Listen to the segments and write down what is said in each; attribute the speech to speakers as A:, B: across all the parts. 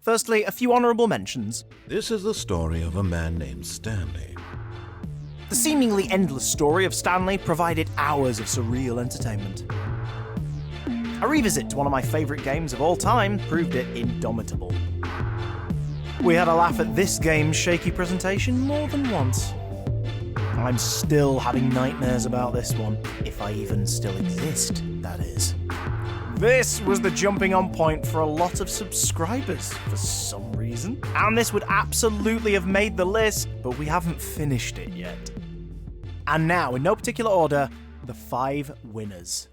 A: Firstly, a few honourable mentions.
B: This is the story of a man named Stanley.
A: The seemingly endless story of Stanley provided hours of surreal entertainment. A revisit to one of my favourite games of all time proved it indomitable. We had a laugh at this game's shaky presentation more than once. I'm still having nightmares about this one, if I even still exist, that is. This was the jumping on point for a lot of subscribers for some reason, and this would absolutely have made the list, but we haven't finished it yet. And now, in no particular order, the 5 winners.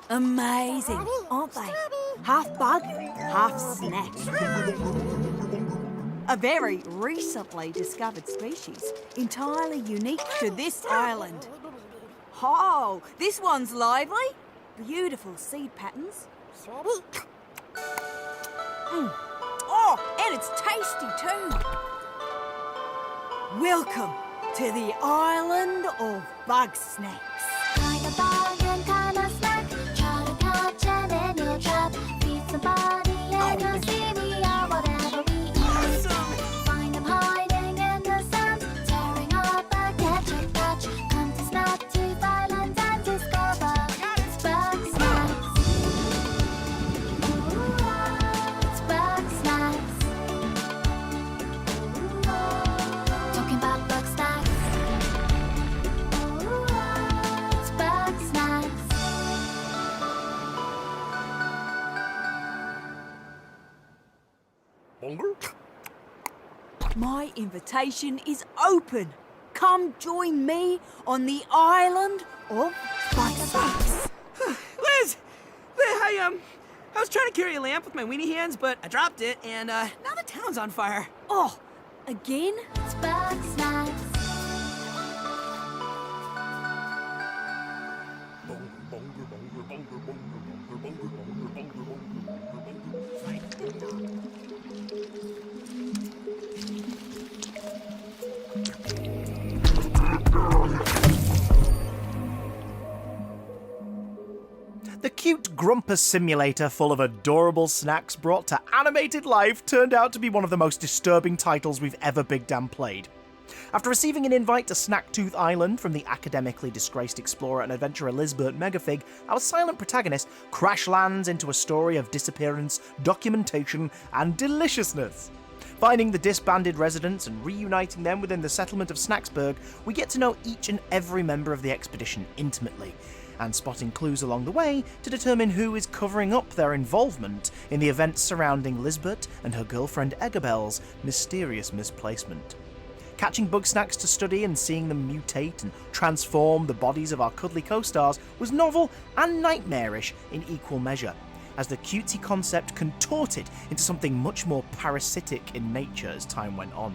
C: Amazing, aren't they? Half bug, half snack. A very recently discovered species, entirely unique to this island. Oh, this one's lively. Beautiful seed patterns. Oh, and it's tasty too. Welcome to the island of bug snacks.
D: Kind of bug and kind of snack. Try to catch and in your trap. Feed somebody and you'll see we are whatever we eat. Find them hiding in the sand, tearing up a catch and catch. Come to Snack Tooth Island and discover it's bug snacks. It's bug snacks. Talking about bug snacks. It's bug snacks.
C: My invitation is open. Come join me on the island of bug snacks.
E: Liz! I was trying to carry a lamp with my weenie hands, but I dropped it, and now the town's on fire.
C: Oh, again?
D: It's bug snacks.
A: The cute Grumpus simulator full of adorable snacks brought to animated life turned out to be one of the most disturbing titles we've ever Big Dan played. After receiving an invite to Snacktooth Island from the academically disgraced explorer and adventurer Lizbert Megafig, our silent protagonist crash lands into a story of disappearance, documentation, and deliciousness. Finding the disbanded residents and reuniting them within the settlement of Snacksburg, we get to know each and every member of the expedition intimately, and spotting clues along the way to determine who is covering up their involvement in the events surrounding Lizbert and her girlfriend Egabel's mysterious misplacement. Catching bug snacks to study and seeing them mutate and transform the bodies of our cuddly co-stars was novel and nightmarish in equal measure, as the Cutie concept contorted into something much more parasitic in nature as time went on.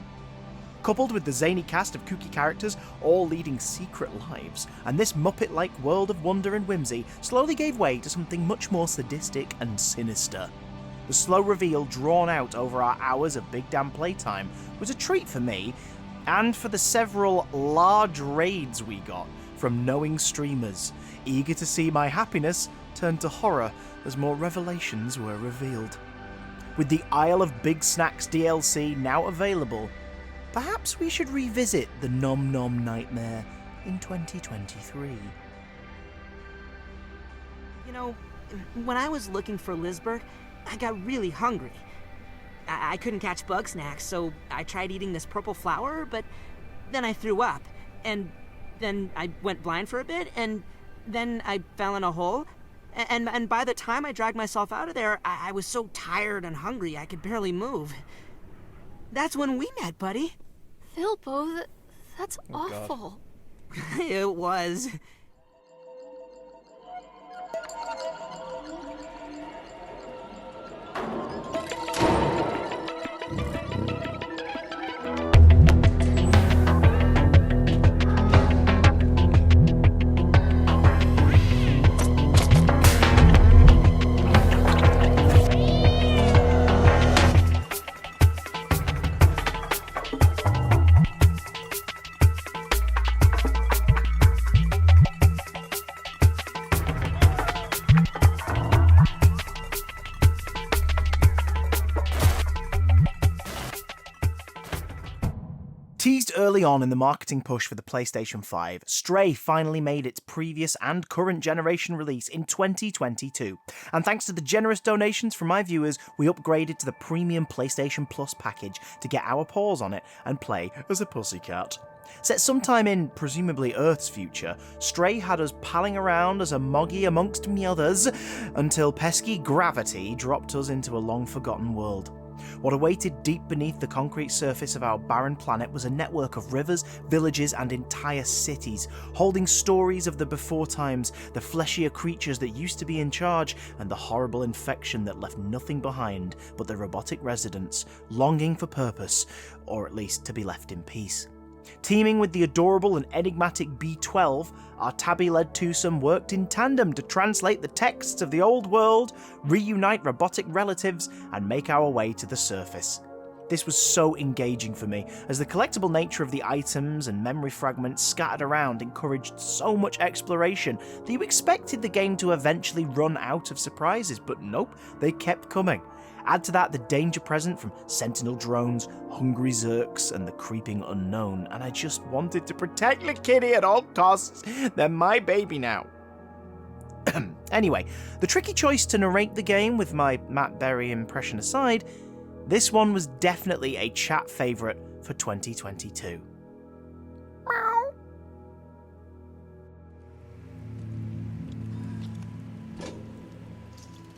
A: Coupled with the zany cast of kooky characters all leading secret lives, and this Muppet-like world of wonder and whimsy slowly gave way to something much more sadistic and sinister. The slow reveal drawn out over our hours of Big Dan playtime was a treat for me, and for the several large raids we got from knowing streamers, eager to see my happiness turn to horror as more revelations were revealed. With the Isle of Big Snacks DLC now available, perhaps we should revisit the Nom Nom Nightmare in 2023.
E: You know, when I was looking for Lizbert, I got really hungry. I couldn't catch bug snacks, so I tried eating this purple flower, but then I threw up. And then I went blind for a bit, and then I fell in a hole. And by the time I dragged myself out of there, I was so tired and hungry I could barely move. That's when we met, buddy.
D: Philpo, that's awful.
E: It was.
A: Released early on in the marketing push for the PlayStation 5, Stray finally made its previous and current generation release in 2022, and thanks to the generous donations from my viewers, we upgraded to the premium PlayStation Plus package to get our paws on it and play as a pussycat. Set sometime in, presumably Earth's future, Stray had us palling around as a moggy amongst me others, until pesky gravity dropped us into a long-forgotten world. What awaited deep beneath the concrete surface of our barren planet was a network of rivers, villages, and entire cities, holding stories of the before times, the fleshier creatures that used to be in charge, and the horrible infection that left nothing behind but the robotic residents, longing for purpose, or at least to be left in peace. Teaming with the adorable and enigmatic B12, our tabby-led twosome worked in tandem to translate the texts of the old world, reunite robotic relatives, and make our way to the surface. This was so engaging for me, as the collectible nature of the items and memory fragments scattered around encouraged so much exploration that you expected the game to eventually run out of surprises, but nope, they kept coming. Add to that the danger present from sentinel drones, hungry zerks, and the creeping unknown, and I just wanted to protect the kitty at all costs. They're my baby now. Anyway, the tricky choice to narrate the game with my Matt Berry impression aside, this one was definitely a chat favourite for 2022. Meow.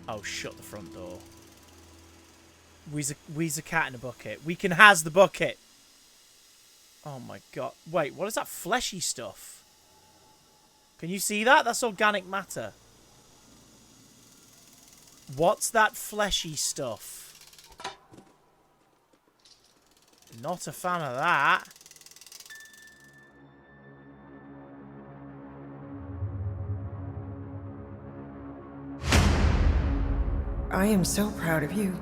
A: Oh, shut the front door. We's a cat in a bucket. We can has the bucket. Oh my god. Wait, what is that fleshy stuff? Can you see that? That's organic matter. What's that fleshy stuff? Not a fan of that.
F: I am so proud of you.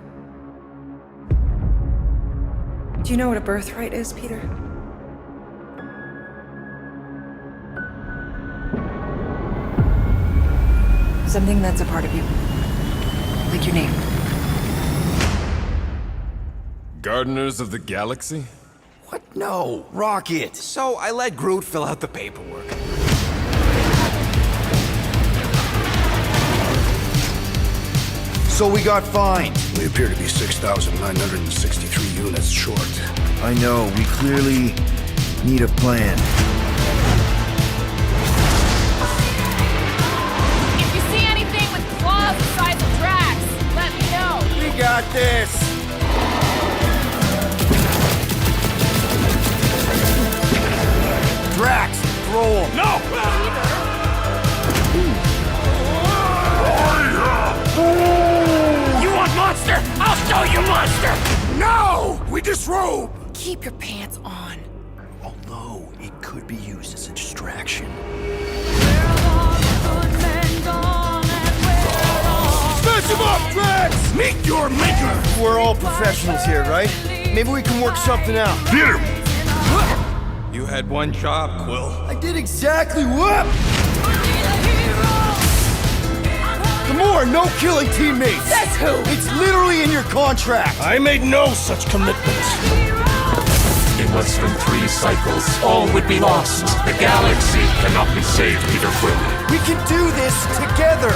F: Do you know what a birthright is, Peter? Something that's a part of you. Like your name.
G: Gardeners of the Galaxy?
H: What? No, Rocket! So I let Groot fill out the paperwork. So we got fined.
I: We appear to be 6,963 units short.
H: I know, we clearly need a plan.
J: If you see anything with claws the size of Drax, let me know.
H: We got this! Drax, throw him!
I: No!
H: You want monster? I'll show you monster!
I: No! We disrobe!
F: Keep your pants on.
H: Although, it could be used as a distraction.
I: Smash him up, Drax! Meet your maker!
H: We're all professionals here, right? Maybe we can work something out.
I: Get him!
G: You had one job, Quill.
H: I did exactly what? Gamora, no killing teammates!
F: Says who?
H: It's literally in your contract!
I: I made no such commitment.
K: In less than 3 cycles, all would be lost. The galaxy cannot be saved, Peter Quill.
H: We can do this together!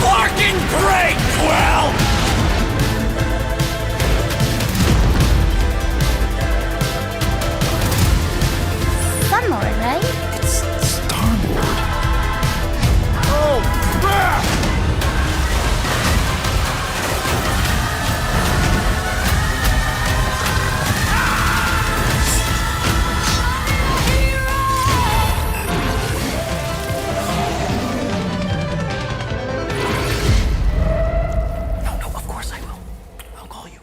I: Fucking great, Quill!
D: Star-Lord, right?
H: It's Star-Lord.
I: Oh, crap!
H: No, of course I will. I'll call you.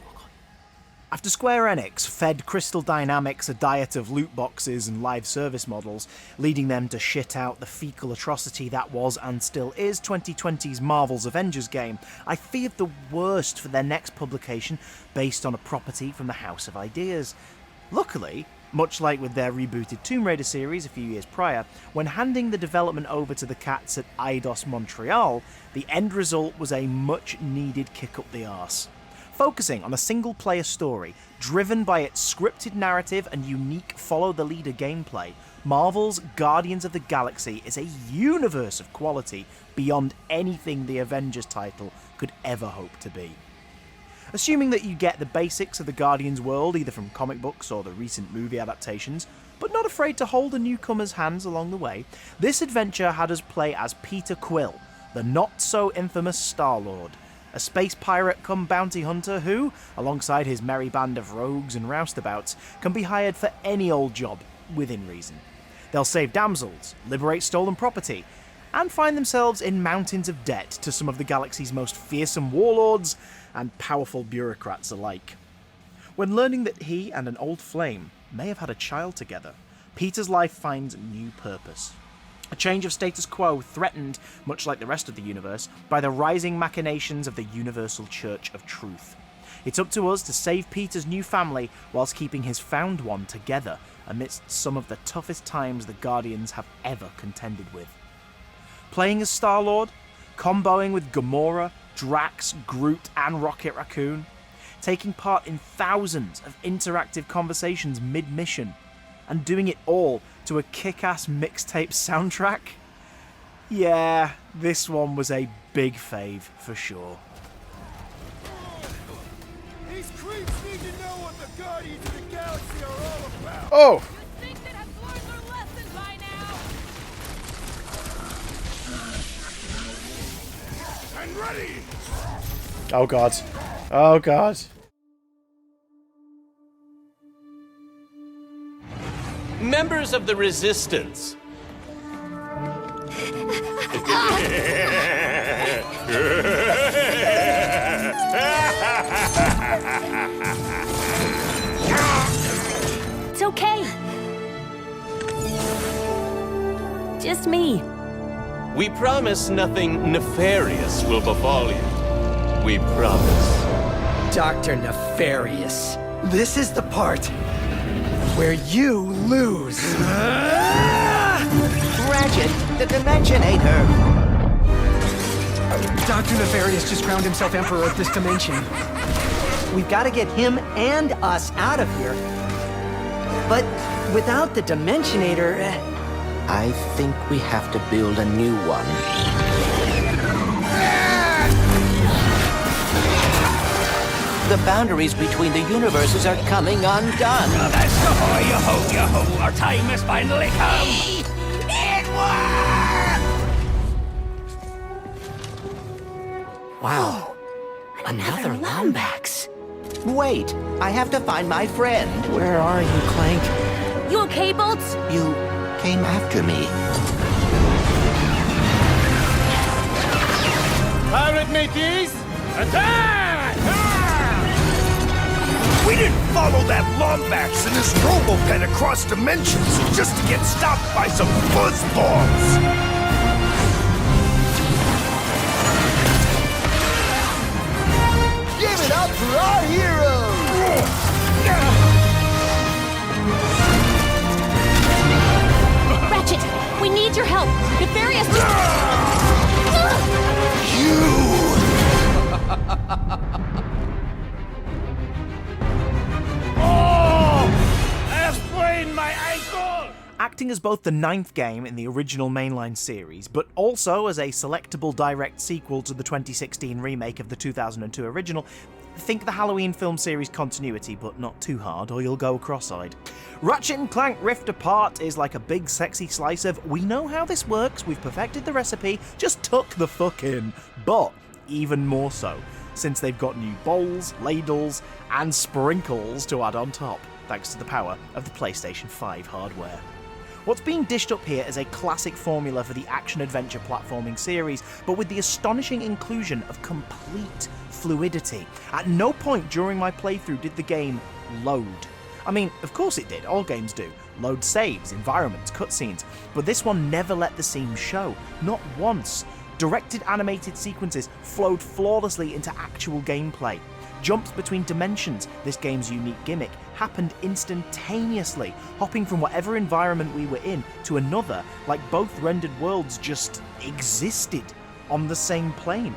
A: After Square Enix fed Crystal Dynamics a diet of loot boxes and live service models, leading them to shit out the fecal atrocity that was and still is 2020's Marvel's Avengers game, I feared the worst for their next publication based on a property from the House of Ideas. Luckily, much like with their rebooted Tomb Raider series a few years prior, when handing the development over to the cats at Eidos Montreal, the end result was a much-needed kick up the arse. Focusing on a single-player story, driven by its scripted narrative and unique follow-the-leader gameplay, Marvel's Guardians of the Galaxy is a universe of quality beyond anything the Avengers title could ever hope to be. Assuming that you get the basics of the Guardians world either from comic books or the recent movie adaptations, but not afraid to hold a newcomer's hands along the way, this adventure had us play as Peter Quill, the not-so-infamous Star-Lord, a space pirate come bounty hunter who, alongside his merry band of rogues and roustabouts, can be hired for any old job, within reason. They'll save damsels, liberate stolen property, and find themselves in mountains of debt to some of the galaxy's most fearsome warlords and powerful bureaucrats alike. When learning that he and an old flame may have had a child together, Peter's life finds new purpose. A change of status quo threatened, much like the rest of the universe, by the rising machinations of the Universal Church of Truth. It's up to us to save Peter's new family whilst keeping his found one together amidst some of the toughest times the Guardians have ever contended with. Playing as Star-Lord, comboing with Gamora, Drax, Groot and Rocket Raccoon, taking part in thousands of interactive conversations mid-mission, and doing it all to a kick-ass mixtape soundtrack? Yeah, this one was a big fave for sure.
I: These creeps need to know what the Guardians of the Galaxy are all about.
A: Oh!
J: You'd think they'd have learned their lesson by now.
I: I'm ready!
A: Oh god. Oh god.
L: Members of the Resistance.
M: It's okay. Just me.
L: We promise nothing nefarious will befall you. We promise.
N: Dr. Nefarious. This is the part where you lose.
O: Ratchet, the Dimensionator.
N: Dr. Nefarious just crowned himself Emperor of this dimension.
O: We've got to get him and us out of here. But without the Dimensionator...
H: I think we have to build a new one. The boundaries between the universes are coming undone.
I: Yo-ho, our time has finally come! It worked!
O: Wow. Another Lombax.
H: Wait, I have to find my friend.
O: Where are you, Clank?
M: You okay, Bolts?
H: You came after me.
I: Pirate mateys, attack! We didn't follow that Lombax and his robo-pen across dimensions just to get stopped by some fuzzballs! Give it up for our hero!
M: Ratchet, we need your help. Nefarious just...
A: Acting as both the ninth game in the original mainline series, but also as a selectable direct sequel to the 2016 remake of the 2002 original, think the Halloween film series continuity, but not too hard or you'll go cross-eyed. Ratchet & Clank Rift Apart is like a big sexy slice of, we know how this works, we've perfected the recipe, just tuck the fuck in. But even more so, since they've got new bowls, ladles, and sprinkles to add on top, thanks to the power of the PlayStation 5 hardware. What's being dished up here is a classic formula for the action-adventure platforming series, but with the astonishing inclusion of complete fluidity. At no point during my playthrough did the game load. I mean, of course it did, all games do. Load saves, environments, cutscenes, but this one never let the seam show, not once. Directed animated sequences flowed flawlessly into actual gameplay. Jumps between dimensions, this game's unique gimmick, happened instantaneously, hopping from whatever environment we were in to another, like both rendered worlds just existed on the same plane.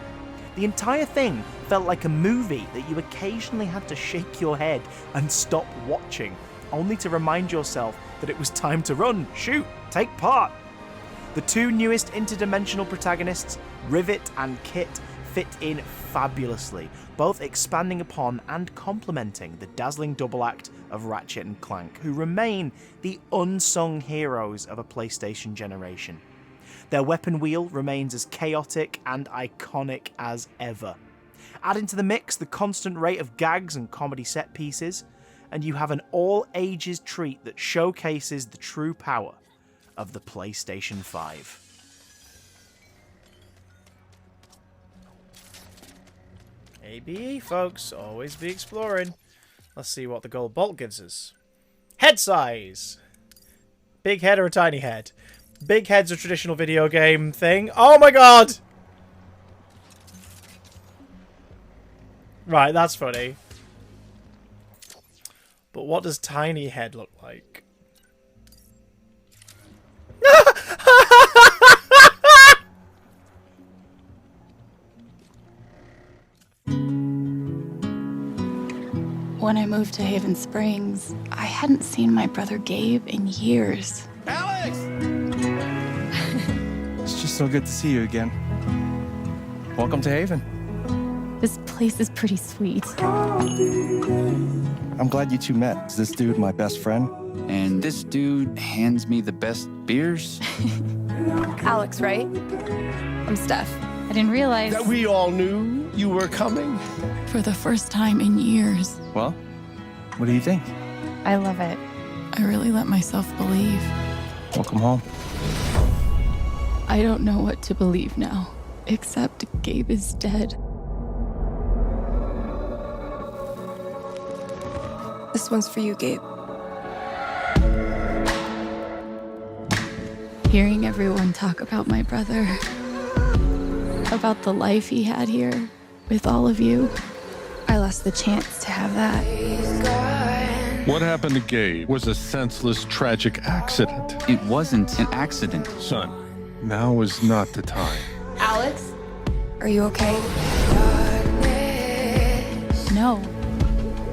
A: The entire thing felt like a movie that you occasionally had to shake your head and stop watching, only to remind yourself that it was time to run, shoot, take part. The two newest interdimensional protagonists, Rivet and Kit, fit in fabulously, both expanding upon and complementing the dazzling double act of Ratchet and Clank, who remain the unsung heroes of a PlayStation generation. Their weapon wheel remains as chaotic and iconic as ever. Add into the mix the constant rate of gags and comedy set pieces, and you have an all-ages treat that showcases the true power of the PlayStation 5. ABE, folks. Always be exploring. Let's see what the gold bolt gives us. Head size! Big head or a tiny head? Big head's a traditional video game thing. Oh my god! Right, that's funny. But what does tiny head look like?
P: When I moved to Haven Springs, I hadn't seen my brother Gabe in years.
H: Alex!
Q: It's just so good to see you again. Welcome to Haven.
P: This place is pretty sweet.
Q: I'm glad you two met. Is this dude my best friend?
R: And this dude hands me the best beers?
F: Alex, right? I'm Steph.
P: I didn't realize
I: That we all knew you were coming.
P: for the first time in years.
Q: Well, what do you think?
P: I love it. I really let myself believe.
Q: Welcome home.
P: I don't know what to believe now, except Gabe is dead.
F: This one's for you, Gabe.
P: Hearing everyone talk about my brother, about the life he had here with all of you, I lost the chance to have that.
S: What happened to Gabe was a senseless, tragic accident.
R: It wasn't an accident.
S: Son, now is not the time.
F: Alex? Are you okay?
P: No,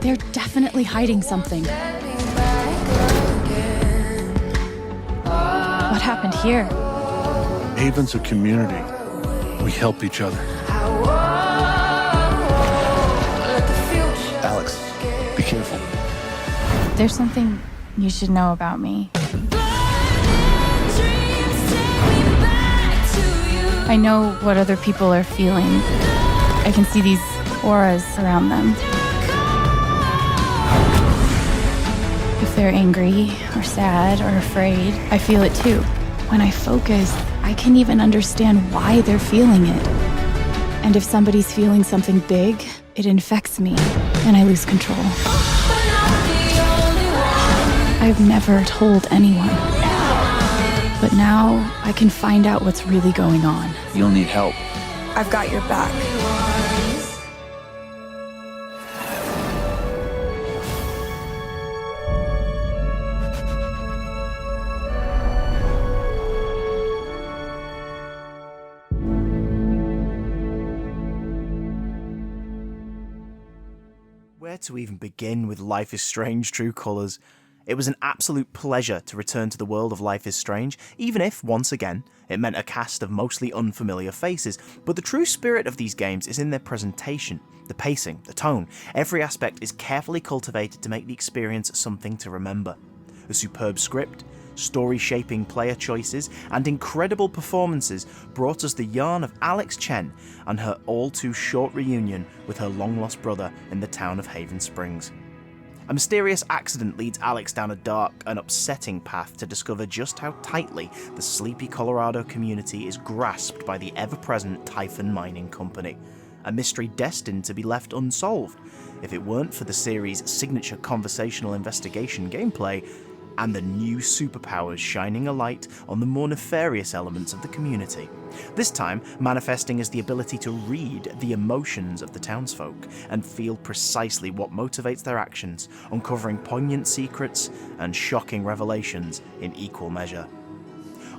P: they're definitely hiding something. What happened here?
S: Haven's a community. We help each other.
Q: Alex, be careful.
P: There's something you should know about me. I know what other people are feeling. I can see these auras around them. If they're angry or sad or afraid, I feel it too. When I focus, I can even understand why they're feeling it. And if somebody's feeling something big, it infects me and I lose control. I've never told anyone. But now I can find out what's really going on.
R: You'll need help.
F: I've got your back.
A: Where to even begin with Life is Strange True Colours? It was an absolute pleasure to return to the world of Life is Strange, even if, once again, it meant a cast of mostly unfamiliar faces. But the true spirit of these games is in their presentation, the pacing, the tone. Every aspect is carefully cultivated to make the experience something to remember. A superb script, story-shaping player choices, and incredible performances brought us the yarn of Alex Chen and her all-too-short reunion with her long-lost brother in the town of Haven Springs. A mysterious accident leads Alex down a dark and upsetting path to discover just how tightly the sleepy Colorado community is grasped by the ever-present Typhon Mining Company, a mystery destined to be left unsolved if it weren't for the series' signature conversational investigation gameplay and the new superpowers shining a light on the more nefarious elements of the community. This time, manifesting as the ability to read the emotions of the townsfolk and feel precisely what motivates their actions, uncovering poignant secrets and shocking revelations in equal measure.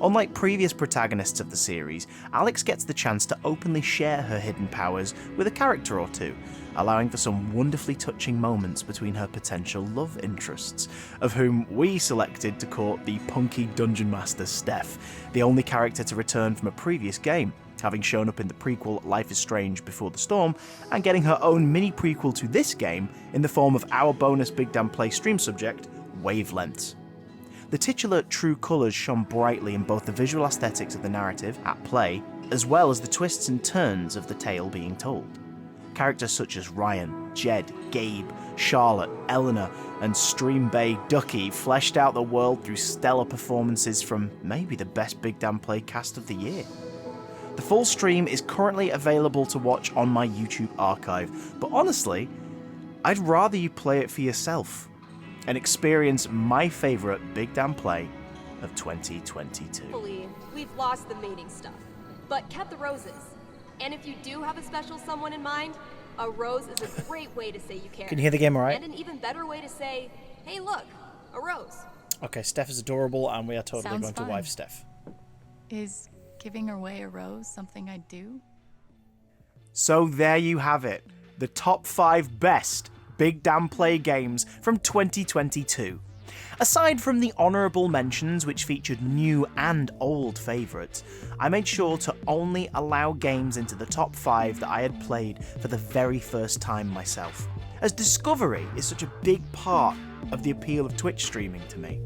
A: Unlike previous protagonists of the series, Alex gets the chance to openly share her hidden powers with a character or two, allowing for some wonderfully touching moments between her potential love interests, of whom we selected to court the punky dungeon master Steph, the only character to return from a previous game, having shown up in the prequel Life is Strange Before the Storm, and getting her own mini prequel to this game in the form of our bonus Big Damn Play stream subject, Wavelengths. The titular true colours shone brightly in both the visual aesthetics of the narrative at play, as well as the twists and turns of the tale being told. Characters such as Ryan, Jed, Gabe, Charlotte, Eleanor, and Stream Bay Ducky fleshed out the world through stellar performances from maybe the best Big Damn Play cast of the year. The full stream is currently available to watch on my YouTube archive, but honestly, I'd rather you play it for yourself and experience my favourite Big Damn Play of 2022.
T: We've lost the mating stuff, but kept the roses. And if you do have a special someone in mind, a rose is a great way to say you care.
A: Can you hear the game all right?
T: And an even better way to say, hey look, a rose.
A: Okay, Steph is adorable and we are totally
P: Sounds
A: going to
P: fun.
A: wife Steph.
P: Is giving away a rose something I'd do?
A: So there you have it, the top 5 best Big Damn Play games from 2022. Aside from the honourable mentions which featured new and old favourites, I made sure to only allow games into the top 5 that I had played for the very first time myself, as discovery is such a big part of the appeal of Twitch streaming to me.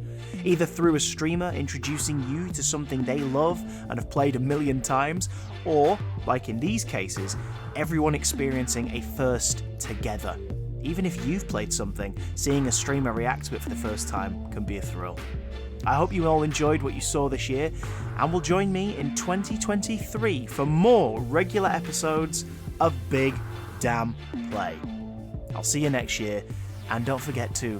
A: Either through a streamer introducing you to something they love and have played a million times, or, like in these cases, everyone experiencing a first together. Even if you've played something, seeing a streamer react to it for the first time can be a thrill. I hope you all enjoyed what you saw this year, and will join me in 2023 for more regular episodes of Big Damn Play. I'll see you next year, and don't forget to